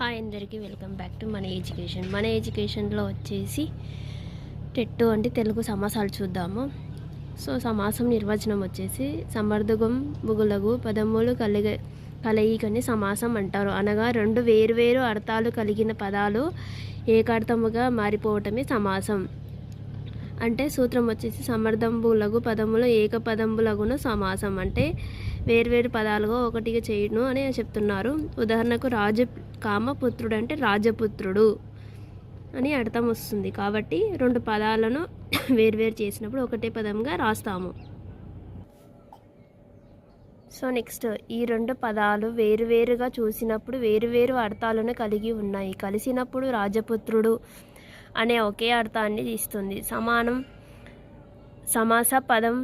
Hi అందరికీ welcome back to మన education. మన ఎడ్యుకేషన్లో వచ్చేసి టెట్టు అంటే తెలుగు సమాసాలు చూద్దాము. సో సమాసం నిర్వచనం వచ్చేసి సమర్థకం బుగులగు పదములు కలయికని సమాసం అంటారు. అనగా రెండు వేరువేరు అర్థాలు కలిగిన పదాలు ఏకార్థముగా మారిపోవటమే సమాసం. అంటే సూత్రం వచ్చేసి సమర్థంబులగు పదములు ఏకపదంబులగున సమాసం. అంటే వేర్వేరు పదాలుగా ఒకటిగా చేయను అని చెప్తున్నారు. ఉదాహరణకు కామపుత్రుడు అంటే రాజపుత్రుడు అని అర్థం వస్తుంది. కాబట్టి రెండు పదాలను వేర్వేరు చేసినప్పుడు ఒకటే పదంగా రాస్తాము. సో నెక్స్ట్, ఈ రెండు పదాలు వేరువేరుగా చూసినప్పుడు వేరువేరు అర్థాలను కలిగి ఉన్నాయి. కలిసినప్పుడు రాజపుత్రుడు అనే ఒకే అర్థాన్ని ఇస్తుంది. సమాస పదం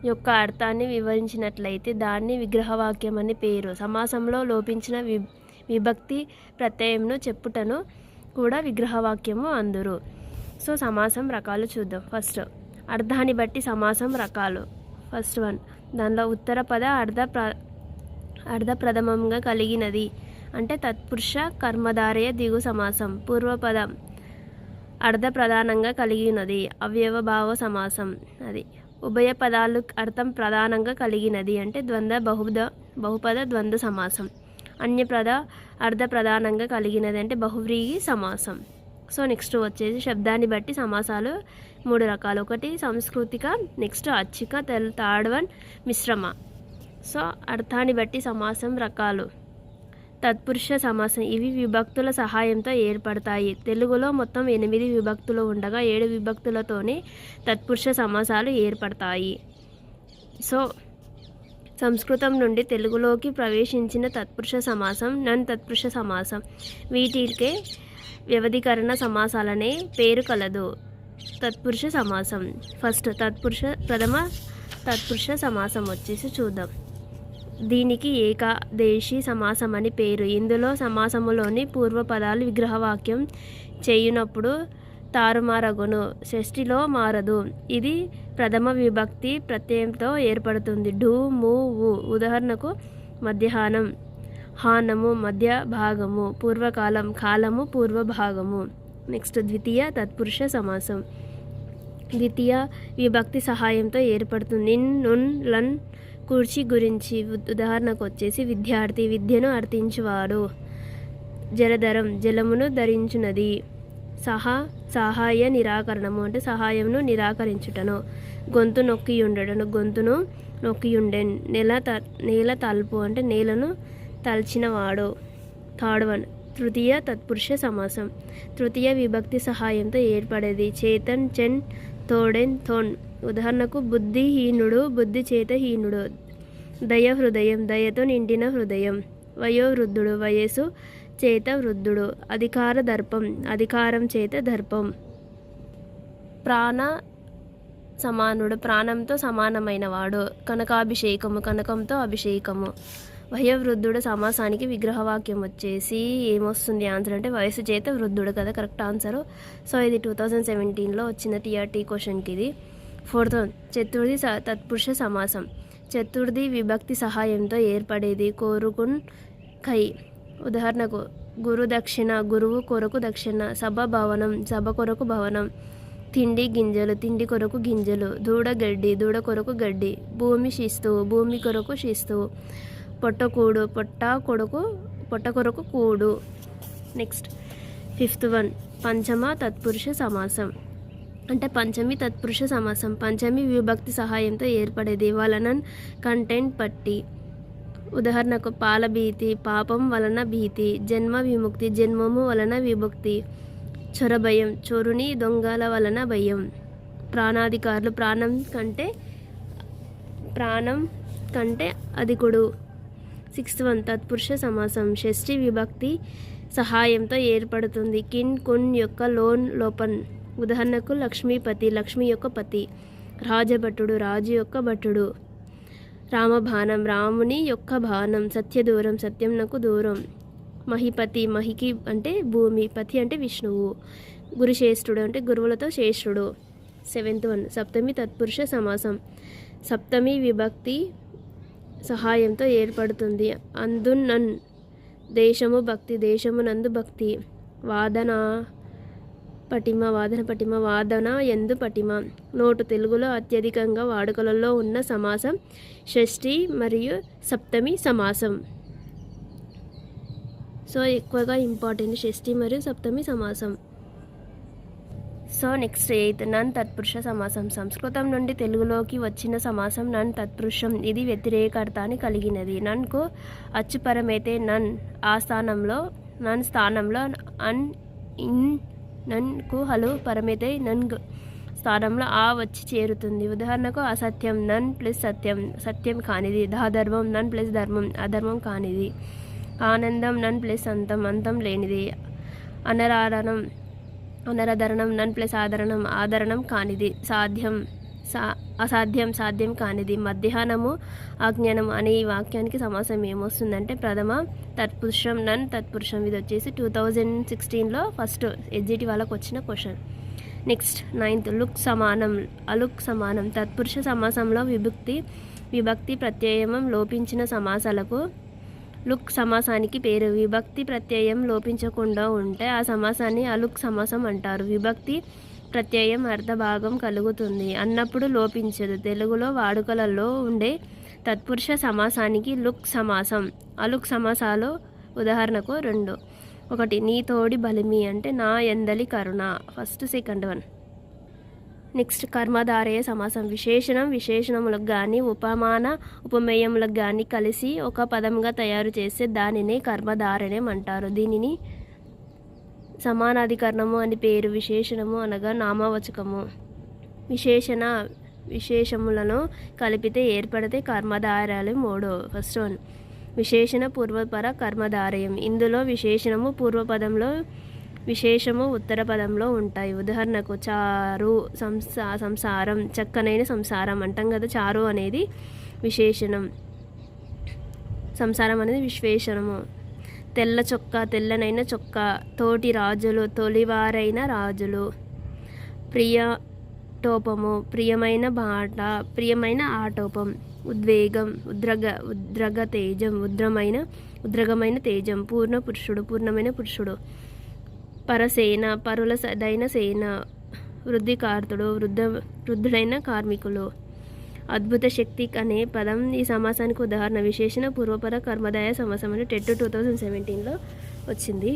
యొక్క అర్థాన్ని వివరించినట్లయితే దాన్ని విగ్రహవాక్యం అని పేరు. సమాసంలో లోపించిన విభక్తి ప్రత్యయంను చెప్పుటను కూడా విగ్రహవాక్యము అందురు. సో సమాసం రకాలు చూద్దాం. ఫస్ట్, అర్థాన్ని బట్టి సమాసం రకాలు. ఫస్ట్ వన్, దానిలో ఉత్తర పద అర్ధ ప్రథమంగా కలిగినది అంటే తత్పురుష కర్మధారయ దిగు సమాసం. పూర్వపదం అర్ధ ప్రధానంగా కలిగినది అవ్యవభావ సమాసం. అది ఉభయ పదాలు అర్థం ప్రధానంగా కలిగినది అంటే బహుపద ద్వంద్వ సమాసం. అన్యప్రద అర్ధ ప్రధానంగా కలిగినది అంటే బహువ్రీహి సమాసం. సో నెక్స్ట్ వచ్చేసి శబ్దాన్ని బట్టి సమాసాలు మూడు రకాలు. ఒకటి సంస్కృతిక, నెక్స్ట్ అచ్చిక, థర్డ్ వన్ మిశ్రమ. సో అర్థాన్ని బట్టి సమాసం రకాలు. తత్పురుష సమాసం, ఇవి విభక్తుల సహాయంతో ఏర్పడతాయి. తెలుగులో మొత్తం 8 విభక్తులు ఉండగా 7 విభక్తులతోనే తత్పురుష సమాసాలు ఏర్పడతాయి. సో సంస్కృతం నుండి తెలుగులోకి ప్రవేశించిన తత్పురుష సమాసం, నన్ తత్పురుష సమాసం, వీటికే వ్యవధికరణ సమాసాలనే పేరు కలదు. తత్పురుష సమాసం. ఫస్ట్ ప్రథమ తత్పురుష సమాసం వచ్చేసి చూద్దాం. దీనికి ఏకాదేశి సమాసం అని పేరు. ఇందులో సమాసములోని పూర్వపదాలు విగ్రహవాక్యం చేయునప్పుడు తారుమారగును, షష్ఠిలో మారదు. ఇది ప్రథమ విభక్తి ప్రత్యయంతో ఏర్పడుతుంది. ఢు, ము, వు. ఉదాహరణకు మధ్యాహ్నం, హానము మధ్య భాగము, పూర్వకాలం కాలము పూర్వభాగము. నెక్స్ట్ ద్వితీయ తత్పురుష సమాసం. ద్వితీయ విభక్తి సహాయంతో ఏర్పడుతుంది. నిన్, నున్, లన్ కూర్చి గురించి. ఉదాహరణకు వచ్చేసి విద్యార్థి విద్యను అర్థించువాడు. జలధరం జలమును ధరించున్నది. సహాయ నిరాకరణము అంటే సహాయమును నిరాకరించుటను. గొంతు నొక్కి ఉండటను గొంతును నొక్కి ఉండెన్. నేల తలుపు అంటే నేలను తల్చినవాడు. థర్డ్ వన్ తృతీయ తత్పురుష సమాసం. తృతీయ విభక్తి సహాయంతో ఏర్పడేది. చేతన్ చెన్, తోడెన్ తోన్. ఉదాహరణకు బుద్ధిహీనుడు బుద్ధి చేత హీనుడు. దయ హృదయం దయతో నిండిన హృదయం. వయోవృద్ధుడు వయస్సు చేత వృద్ధుడు. అధికార దర్పం అధికారం చేత దర్పం. ప్రాణ సమానుడు ప్రాణంతో సమానమైన వాడు. కనకాభిషేకము కనకంతో అభిషేకము. వయోవృద్ధుడు సమాసానికి విగ్రహవాక్యం వచ్చేసి ఏమొస్తుంది ఆన్సర్ అంటే వయసు చేత వృద్ధుడు కదా కరెక్ట్ ఆన్సరు. సో ఇది 2017లో వచ్చిన TRT క్వశ్చన్కి ఇది. ఫోర్త్ వన్ చతుర్థి తత్పురుష సమాసం. చతుర్థి విభక్తి సహాయంతో ఏర్పడేది. కోరుకున్ కై. ఉదాహరణకు గురు దక్షిణ గురువు కొరకు దక్షిణ. సభ భవనం సభ కొరకు భవనం. తిండి గింజలు తిండి కొరకు గింజలు. దూడ గడ్డి దూడ కొరకు గడ్డి. భూమి శిస్తువు భూమి కొరకు శిస్తువు. పొట్టకూడు పొట్ట కొరకు కూడు. నెక్స్ట్ ఫిఫ్త్ వన్ పంచమ తత్పురుష సమాసం. అంటే పంచమి తత్పురుష సమాసం. పంచమి విభక్తి సహాయంతో ఏర్పడేది. వలనన్ కంటెంట్ పట్టి. ఉదాహరణకు పాలభీతి పాపం వలన భీతి. జన్మ విముక్తి జన్మము వలన విముక్తి. చొరభయం చోరుని దొంగల వలన భయం. ప్రాణాధికారులు ప్రాణం కంటే అధికుడు. సిక్స్త్ వన్ తత్పురుష సమాసం. షష్ఠి విభక్తి సహాయంతో ఏర్పడుతుంది. కిన్ కున్ యొక్క లోపన్. ఉదాహరణకు లక్ష్మీపతి లక్ష్మి యొక్క పతి. రాజభటుడు రాజు యొక్క భటుడు. రామబాణం రాముని యొక్క బాణం. సత్యదూరం సత్యంనకు దూరం. మహిపతి మహికి అంటే భూమి, పతి అంటే విష్ణువు. గురుశ్రేష్ఠుడు అంటే గురువులతో శ్రేష్ఠుడు. సెవెంత్ వన్ సప్తమి తత్పురుష సమాసం. సప్తమి విభక్తి సహాయంతో ఏర్పడుతుంది. అందునన్ దేశము భక్తి, దేశమునందు భక్తి. వాదన పటిమ, వాదన ఎందు పటిమ. నోటు తెలుగులో అత్యధికంగా వాడుకలలో ఉన్న సమాసం షష్ఠి మరియు సప్తమి సమాసం. సో ఎక్కువగా ఇంపార్టెంట్ షష్ఠి మరియు సప్తమి సమాసం. సో నెక్స్ట్ 8 నన్ తత్పురుష సమాసం. సంస్కృతం నుండి తెలుగులోకి వచ్చిన సమాసం నన్ తత్పురుషం. ఇది వ్యతిరేకార్థాన్ని కలిగినది. నన్కు అచ్చుపరమైతే నన్ ఆ స్థానంలో, నన్ స్థానంలో అన్, ఇన్. నన్కు హలు పరమైతే నన్ స్థానంలో ఆ వచ్చి చేరుతుంది. ఉదాహరణకు అసత్యం నన్ ప్లస్ సత్యం, సత్యం కానిది. అధర్మం నన్ ప్లస్ ధర్మం, అధర్మం కానిది. ఆనందం నన్ ప్లస్ అంతం, అంతం లేనిది. అనరాధరణం నన్ ప్లస్ ఆదరణం, ఆదరణం కానిది. అసాధ్యం సాధ్యం కానిది. మధ్యాహ్నము అజ్ఞానం అనే ఈ వాక్యానికి సమాసం ఏమొస్తుందంటే ప్రథమ తత్పురుషం నన్ తత్పురుషం. ఇది వచ్చేసి 2016లో ఫస్ట్ ఎడ్జిటి వాళ్ళకు వచ్చిన క్వశ్చన్. నెక్స్ట్ 9th లుక్ సమానం, అలుక్ సమానం. తత్పురుష సమాసంలో విభక్తి ప్రత్యయం లోపించిన సమాసాలకు లుక్ సమాసానికి పేరు. విభక్తి ప్రత్యయం లోపించకుండా ఉంటే ఆ సమాసాన్ని అలుక్ సమాసం అంటారు. విభక్తి ప్రత్యయం అర్ధభాగం కలుగుతుంది అన్నప్పుడు లోపించదు. తెలుగులో వాడుకలలో ఉండే తత్పురుష సమాసానికి లుక్ సమాసం, అలుక్ సమాసాలు ఉదాహరణకు 2. 1 నీ తోడి బలిమి అంటే నా ఎందలి కరుణ, ఫస్ట్ సెకండ్ వన్. నెక్స్ట్ కర్మధారయ సమాసం. విశేషణములకు కానీ ఉపమాన ఉపమేయములకు కానీ కలిసి ఒక పదంగా తయారు చేస్తే దానినే కర్మధారయం అంటారు. దీనిని సమానాధికరణము అని పేరు. విశేషణము అనగా నామవాచకము. విశేషములను కలిపితే ఏర్పడితే కర్మధారయాలు 3. ఫస్ట్ వన్ విశేషణ పూర్వపర కర్మధారయం. ఇందులో విశేషణము పూర్వపదంలో, విశేషము ఉత్తర పదంలో ఉంటాయి. ఉదాహరణకు చారు, సంసారం, చక్కనైన సంసారం అంటాం కదా. చారు అనేది విశేషణం, సంసారం అనేది విశేషణము. తెల్ల చొక్కా, తెల్లనైన చొక్కా. తోటి రాజులు, తొలివారైన రాజులు. ప్రియటోపము, ప్రియమైన బాట, ప్రియమైన ఆటోపం. ఉద్వేగం, ఉద్రగ తేజం, ఉద్రగమైన తేజం. పూర్ణ పురుషుడు, పూర్ణమైన పురుషుడు. పరసేన, పరుల దైన సేన. వృద్ధికార్తుడు, వృద్ధుడైన కార్మికులు. అద్భుత శక్తి అనే పదం ఈ సమాసానికి ఉదాహరణ. విశేషణ పూర్వపర కర్మధారయ సమాసం అంటే టెట్ 2017లో వచ్చింది.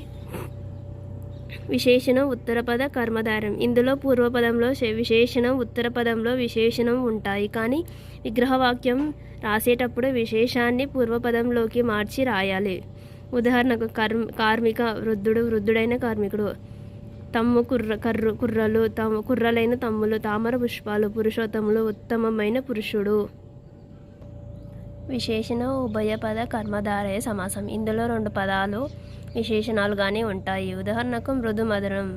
విశేషణం ఉత్తరపద కర్మధారయం. ఇందులో పూర్వపదంలో విశేషణం, ఉత్తర పదంలో విశేషణం ఉంటాయి. కానీ విగ్రహవాక్యం రాసేటప్పుడు విశేషాన్ని పూర్వపదంలోకి మార్చి రాయాలి. ఉదాహరణకు కార్మిక, వృద్ధుడైన కార్మికుడు. తమ్ము కుర్రలు, కుర్రలైన తమ్ములు. తామర పుష్పాలు, పురుషోత్తములు, ఉత్తమమైన పురుషుడు. విశేషణ ఉభయపద కర్మధారయ సమాసం. ఇందులో 2 పదాలు విశేషణాలుగానే ఉంటాయి. ఉదాహరణకు మృదుమధురం,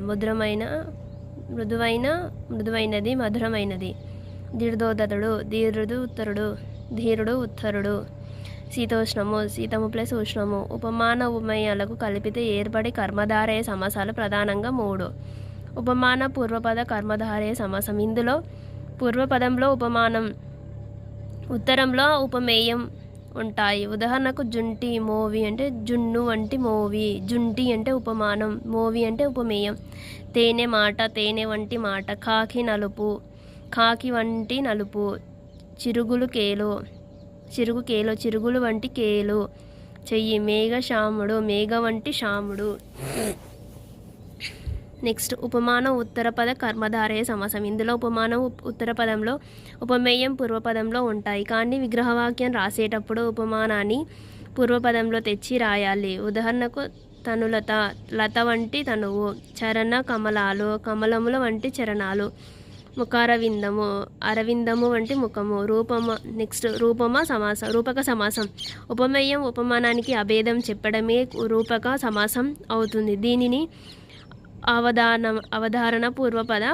మృదువైనది, మధురమైనది. దీర్ఘోదతుడు, దీర్ఘుడు ఉత్తరుడు, ధీరుడు ఉత్తరుడు. శీతోష్ణము, శీతము ప్లస్ ఉష్ణము. ఉపమాన ఉపమేయాలకు కలిపితే ఏర్పడే కర్మధారయ సమాసాలు ప్రధానంగా 3. ఉపమాన పూర్వపద కర్మధారయ సమాసం. ఇందులో పూర్వపదంలో ఉపమానం, ఉత్తరంలో ఉపమేయం ఉంటాయి. ఉదాహరణకు జుంటి, మోవి అంటే జున్ను వంటి మోవి. జుంటి అంటే ఉపమానం, మోవి అంటే ఉపమేయం. తేనె మాట, తేనె వంటి మాట. కాకి నలుపు, కాకి వంటి నలుపు. చిరుగులు కేలు, చిరుగులు వంటి కేలు. చెయ్యి, మేఘ శ్యాముడు, మేఘ వంటి శ్యాముడు. నెక్స్ట్ ఉపమానం ఉత్తరపద కర్మధారయ సమాసం. ఇందులో ఉపమానం ఉత్తర పదంలో, ఉపమేయం పూర్వపదంలో ఉంటాయి. కానీ విగ్రహవాక్యం రాసేటప్పుడు ఉపమానాన్ని పూర్వపదంలో తెచ్చి రాయాలి. ఉదాహరణకు తనులత, లత వంటి తనువు. చరణ కమలాలు, కమలముల వంటి చరణాలు. ముఖారవిందము, అరవిందము వంటి ముఖము. రూపక సమాసం. ఉపమేయం ఉపమానానికి అభేదం చెప్పడమే రూపక సమాసం అవుతుంది. దీనిని అవధారణ పూర్వపద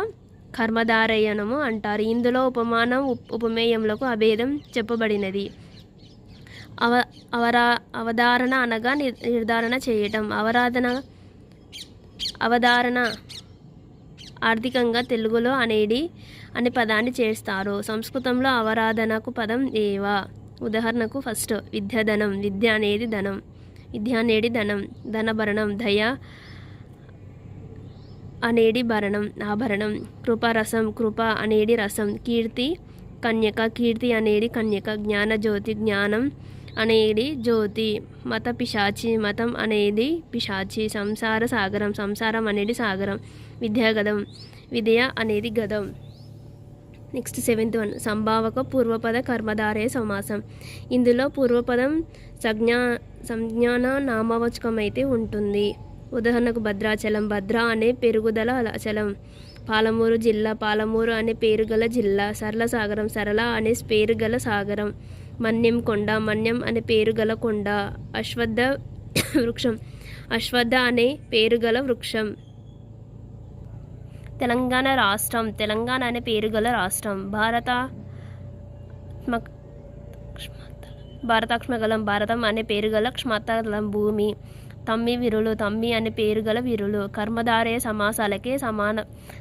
కర్మధారయనము అంటారు. ఇందులో ఉపమానం ఉపమేయములకు అభేదం చెప్పబడినది. అవధారణ అనగా నిర్ధారణ చేయటం. అవధారణ ఆర్థికంగా తెలుగులో అనే పదాన్ని చేస్తారు. సంస్కృతంలో అవరాధనకు పదం ఏవ. ఉదాహరణకు ఫస్ట్ విద్యాధనం, విద్య అనేది ధనం. విద్య అనేది ధనం, ధనభరణం, దయ అనేది భరణం, ఆభరణం. కృపారసం, కృప అనేది రసం. కీర్తి కన్యక, కీర్తి అనేది కన్యక. జ్ఞానజ్యోతి, జ్ఞానం అనేది జ్యోతి. మత పిశాచి, మతం అనేది పిశాచి. సంసార సాగరం, సంసారం అనేది సాగరం. విద్యాగదం, విద్య అనేది గదం. నెక్స్ట్ 7th వన్, సంభావక పూర్వపద కర్మధారయ సమాసం. ఇందులో పూర్వపదం సంజ్ఞాన నామవాచకమైతే ఉంటుంది. ఉదాహరణకు భద్రాచలం, భద్ర అనే పెరుగుదల అచలం. పాలమూరు జిల్లా, పాలమూరు అనే పేరుగల జిల్లా. సరళ సాగరం, సరళ అనే పేరుగల సాగరం. మన్యం కొండ, మన్యం అనే పేరుగల కొండ. అశ్వత్థ వృక్షం, అశ్వత్థ అనే పేరుగల వృక్షం. తెలంగాణ రాష్ట్రం, తెలంగాణ అనే పేరుగల రాష్ట్రం. భారతాక్ష్మగలం, భారతం అనే పేరుగల క్ష్మతలం భూమి. తమ్మి విరులు, తమ్మి అనే పేరుగల విరులు. కర్మధారయ సమాసాలకే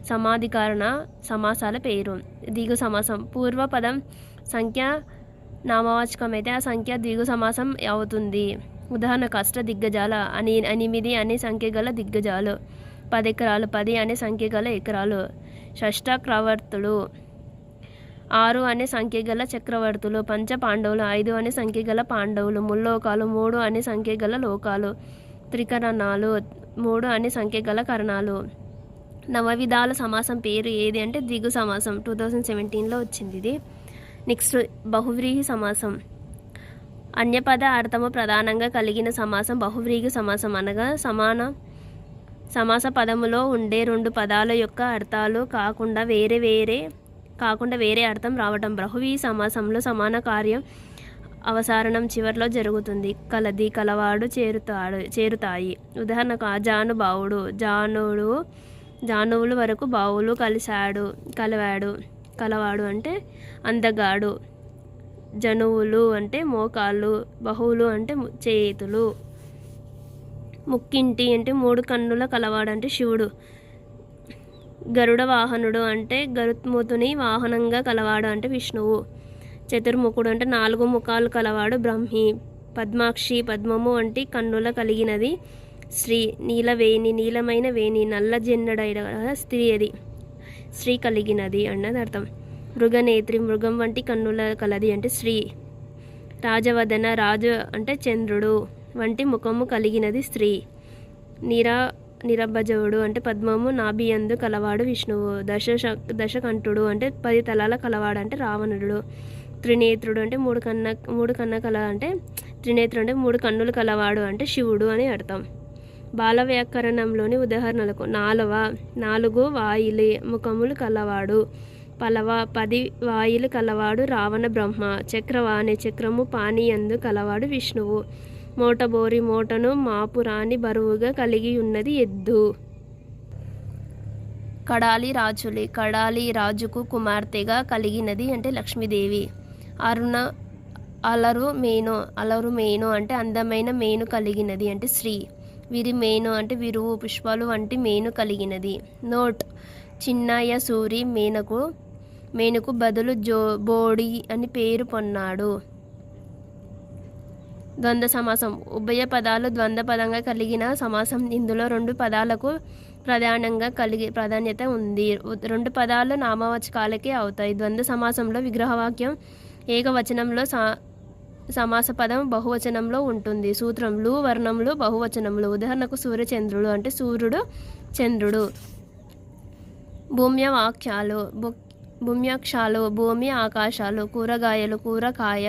సమాధికరణ సమాసాల పేరు. ద్విగు సమాసం, పూర్వపదం సంఖ్య నామవాచకం అయితే ఆ సంఖ్య ద్విగు సమాసం అవుతుంది. ఉదాహరణకు అష్ట దిగ్గజాల, 8 అనే సంఖ్య గల దిగ్గజాలు. 10 ఎకరాలు, 10 అనే సంఖ్య గల ఎకరాలు. షష్ఠక్రవర్తులు, 6 అనే సంఖ్య గల చక్రవర్తులు. పంచ పాండవులు, 5 అనే సంఖ్య గల పాండవులు. ముల్లోకాలు, 3 అనే సంఖ్య గల లోకాలు. త్రికరణాలు, 3 అనే సంఖ్య గల కరణాలు. నవవిధాల సమాసం పేరు ఏది అంటే ద్విగు సమాసం. 2017లో వచ్చింది ఇది. నెక్స్ట్ బహువ్రీహి సమాసం. అన్యపద అర్థము ప్రధానంగా కలిగిన సమాసం బహువ్రీహి సమాసం. అనగా సమాస పదములో ఉండే 2 పదాల యొక్క అర్థాలు కాకుండా వేరే అర్థం రావటం. బహువ్రీహి సమాసంలో సమాన కార్యం అవసారణం చివరిలో జరుగుతుంది. కలది, కలవాడు, చేరుతాయి. ఉదాహరణకు జానుబావుడు, జానువులు వరకు బావులు కలవాడు అంటే అందగాడు. జనువులు అంటే మోకాళ్ళు. బహువులు అంటే చేతులు. ముక్కింటి అంటే 3 కన్నుల కలవాడు అంటే శివుడు. గరుడ వాహనుడు అంటే గరుత్ముతుని వాహనంగా కలవాడు అంటే విష్ణువు. చతుర్ముఖుడు అంటే 4 ముఖాలు కలవాడు బ్రహ్మి. పద్మాక్షి, పద్మము అంటే కన్నుల కలిగినది స్త్రీ. నీలవేణి, నీలమైన వేణి, నల్ల జెన్నడైన స్త్రీ, అది స్త్రీ కలిగినది అన్నది అర్థం. మృగనేత్రి, మృగం వంటి కన్నుల కలది అంటే స్త్రీ. రాజవదన, రాజు అంటే చంద్రుడు వంటి ముఖము కలిగినది స్త్రీ. నిరభజవుడు అంటే పద్మము నాభియందు కలవాడు విష్ణువు. దశకంఠుడు అంటే 10 తలాల కలవాడు అంటే రావణుడు. త్రినేత్రుడు అంటే 3 కన్న కల అంటే త్రినేత్రుడు అంటే 3 కన్నులు కలవాడు అంటే శివుడు అని అర్థం. బాల వ్యాకరణంలోని ఉదాహరణలకు 4 వాయిలి ముఖములు కలవాడు పలవ. 10 వాయిలు కలవాడు రావణ బ్రహ్మ. చక్రవాణి, చక్రము పానీయందు కలవాడు విష్ణువు. మోటబోరి, మోటను మాపురాని బరువుగా కలిగి ఉన్నది ఎద్దు. కడాలి రాజులి, కడాలి రాజుకు కుమార్తెగా కలిగినది అంటే లక్ష్మీదేవి. అలరు మేను అంటే అందమైన మేను కలిగినది అంటే స్త్రీ. విరిమేను అంటే విరువు, పుష్పాలు వంటి మేను కలిగినది. నోట్, చిన్నయ్య సూరి మేనుకు బదులు బోడి అని పేరు పొన్నాడు. ద్వంద్వ సమాసం, ఉభయ పదాలు ద్వంద్వ పదంగా కలిగిన సమాసం. ఇందులో 2 పదాలకు ప్రాధాన్యత ఉంది. 2 పదాలు నామవాచకాలకే అవుతాయి. ద్వంద్వ సమాసంలో విగ్రహవాక్యం ఏకవచనంలో, సమాస పదం బహువచనంలో ఉంటుంది. సూత్రములు, వర్ణములు, బహువచనములు. ఉదాహరణకు సూర్యచంద్రుడు అంటే సూర్యుడు, చంద్రుడు. భూమ్యాక్షాలు, భూమి, ఆకాశాలు. కూరగాయలు, కూరకాయ.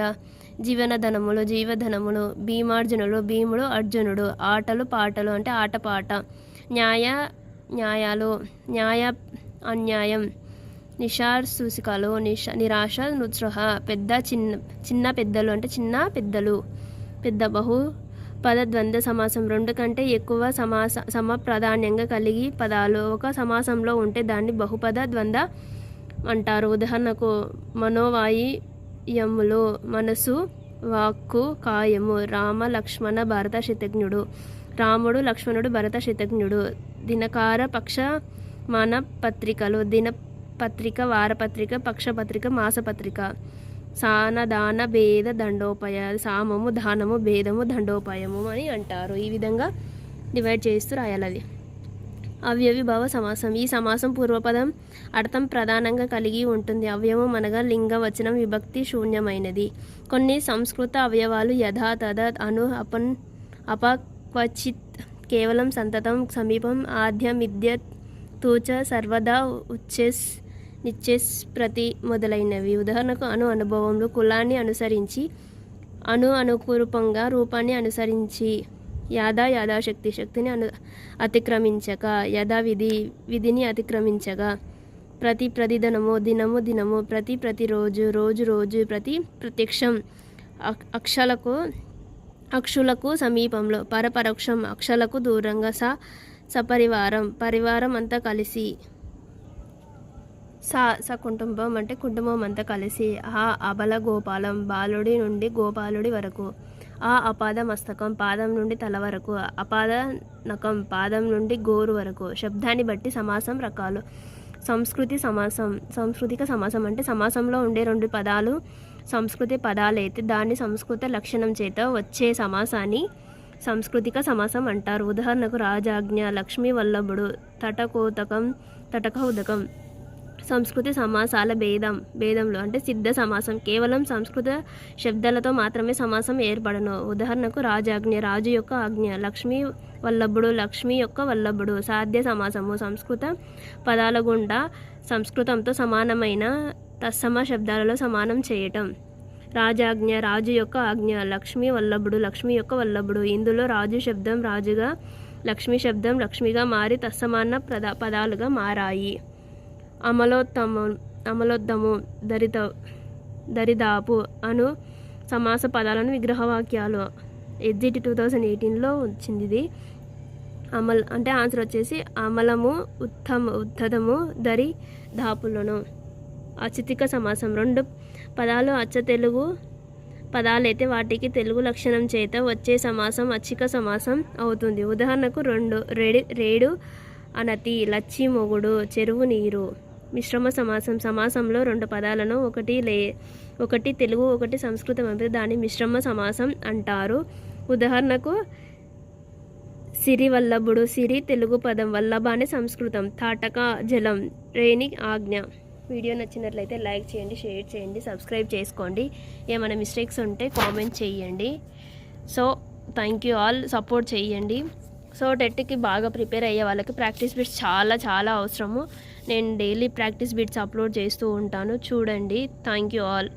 జీవనధనములు, జీవధనములు. భీమార్జునులు, భీముడు, అర్జునుడు. ఆటలు, పాటలు అంటే ఆటపాట. న్యాయాలు, న్యాయ, అన్యాయం. నిశాసూసికలు, నిరాశ, నుత్సహ. పెద్ద, చిన్న పెద్దలు అంటే చిన్న పెద్దలు. పెద్ద. బహుపద ద్వంద్వ సమాసం. 2 కంటే ఎక్కువ సమప్రాధాన్యంగా కలిగి పదాలు ఒక సమాసంలో ఉంటే దాన్ని బహుపద ద్వంద్వ అంటారు. ఉదాహరణకు మనోవాయియములు, మనసు, వాక్కు, కాయము. రామ, లక్ష్మణ, భరత శతజ్ఞుడు. రాముడు, లక్ష్మణుడు, భరత శతజ్ఞుడు. దినకార, పక్షమాన పత్రికలు. దినపత్రిక, వారపత్రిక, పక్షపత్రిక, మాసపత్రిక. సానదాన భేద దండోపాయ, సామము దానము భేదము దండోపాయము అని అంటారు. ఈ విధంగా డివైడ్ చేస్తూ రాయాలి అది. అవ్యవిభావ సమాసం. ఈ సమాసం పూర్వపదం అర్థం ప్రధానంగా కలిగి ఉంటుంది. అవ్యవం అనగా లింగ వచనం విభక్తి శూన్యమైనది. కొన్ని సంస్కృత అవయవాలు యథా తథా అను అపన్ అపక్వచిత్ కేవలం సంతతం సమీపం ఆద్య మిథ్య తూచ సర్వదా ఉచ్చెస్ నిచ్చెస్ ప్రతి మొదలైనవి. ఉదాహరణకు అను అనుభవంలో కులాన్ని అనుసరించి, అనుకూరూపంగా రూపాన్ని అనుసరించి, యాదాశక్తి శక్తిని అతిక్రమించక, విధిని అతిక్రమించగా, ప్రతిదినము దినము ప్రతిరోజు రోజు ప్రత్యక్షం అక్షులకు సమీపంలో, పరపరోక్షం అక్షలకు దూరంగా, పరివారం అంతా కలిసి, సకుటుంబం అంటే కుటుంబం అంతా కలిసి, అబల గోపాలం బాలుడి నుండి గోపాలుడి వరకు, అపాద మస్తకం పాదం నుండి తల వరకు, అపాద నకం పాదం నుండి గోరు వరకు. శబ్దాన్ని బట్టి సమాసం రకాలు. సాంస్కృతిక సమాసం అంటే సమాసంలో ఉండే 2 పదాలు సంస్కృతి పదాలైతే దాన్ని సంస్కృత లక్షణం చేత వచ్చే సమాసాన్ని సాంస్కృతిక సమాసం అంటారు. ఉదాహరణకు రాజాజ్ఞ, లక్ష్మీ వల్లభుడు, తటక ఉదకం. సంస్కృతి సమాసాల భేదంలో అంటే సిద్ధ సమాసం. కేవలం సంస్కృత శబ్దాలతో మాత్రమే సమాసం ఏర్పడను. ఉదాహరణకు రాజాజ్ఞ రాజు యొక్క ఆజ్ఞ, లక్ష్మీ వల్లభుడు లక్ష్మి యొక్క వల్లభుడు. సాధ్య సమాసము సంస్కృత పదాల గుండా సంస్కృతంతో సమానమైన తత్సమ శబ్దాలలో సమానం చేయటం. రాజాజ్ఞ రాజు యొక్క ఆజ్ఞ, లక్ష్మీ వల్లభుడు లక్ష్మి యొక్క వల్లభుడు. ఇందులో రాజు శబ్దం రాజుగా, లక్ష్మీ శబ్దం లక్ష్మిగా మారి తత్సమాన పదాలుగా మారాయి. అమలోద్దము దరిదాపు అను సమాస పదాలను విగ్రహవాక్యాలు. ఎగ్జిట్ 2018లో వచ్చింది ఇది. అంటే ఆన్సర్ వచ్చేసి అమలము, ఉత్తదము, దరి దాపులను. అచితిక సమాసం. 2 పదాలు అచ్చ తెలుగు పదాలైతే వాటికి తెలుగు లక్షణం చేత వచ్చే సమాసం అచ్చిక సమాసం అవుతుంది. ఉదాహరణకు రేడు అనతి, లచ్చి మొగుడు, చెరువు నీరు. మిశ్రమ సమాసం. సమాసంలో 2 పదాలను ఒకటి తెలుగు ఒకటి సంస్కృతం అయితే దాన్ని మిశ్రమ సమాసం అంటారు. ఉదాహరణకు సిరి వల్లభుడు, సిరి తెలుగు పదం, వల్లభ అనే సంస్కృతం, తాటక జలం, రేణి ఆజ్ఞ. వీడియో నచ్చినట్లయితే లైక్ చేయండి, షేర్ చేయండి, సబ్స్క్రైబ్ చేసుకోండి. ఏమైనా మిస్టేక్స్ ఉంటే కామెంట్ చేయండి. So thank you all, support చేయండి. సో టెట్కి బాగా ప్రిపేర్ అయ్యే వాళ్ళకి ప్రాక్టీస్ బిట్స్ చాలా అవసరము. నేను డైలీ ప్రాక్టీస్ బిట్స్ అప్లోడ్ చేస్తూ ఉంటాను, చూడండి. Thank you all.